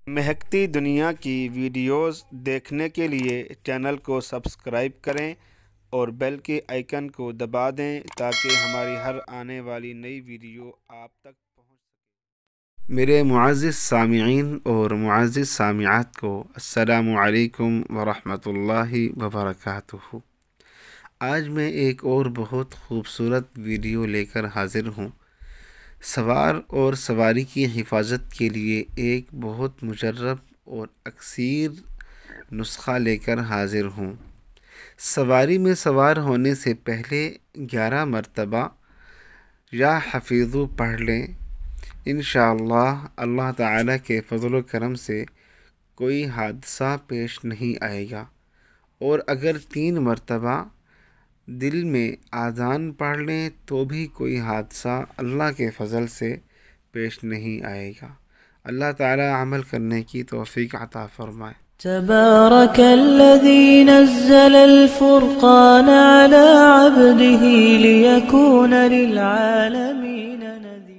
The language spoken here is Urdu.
مہکتی دنیا کی ویڈیوز دیکھنے کے لیے چینل کو سبسکرائب کریں اور بیل کے آئیکن کو دبا دیں تاکہ ہماری ہر آنے والی نئی ویڈیو آپ تک پہنچ سکے۔ میرے معزز سامعین اور معزز سامعات کو السلام علیکم ورحمۃ اللہ وبرکاتہ۔ آج میں ایک اور بہت خوبصورت ویڈیو لے کر حاضر ہوں۔ سوار اور سواری کی حفاظت کے لیے ایک بہت مجرب اور اکثیر نسخہ لے کر حاضر ہوں۔ سواری میں سوار ہونے سے پہلے 11 مرتبہ یا حفیظو پڑھ لیں۔ انشاءاللہ اللہ تعالیٰ کے فضل و کرم سے کوئی حادثہ پیش نہیں آئے گا، اور اگر 3 مرتبہ دل میں آذان پڑھ لیں تو بھی کوئی حادثہ اللہ کے فضل سے پیش نہیں آئے گا۔ اللہ تعالیٰ عمل کرنے کی توفیق عطا فرمائے۔ تبارك الذي نزل الفرقان على عبده ليكون للعالمين نذيرا۔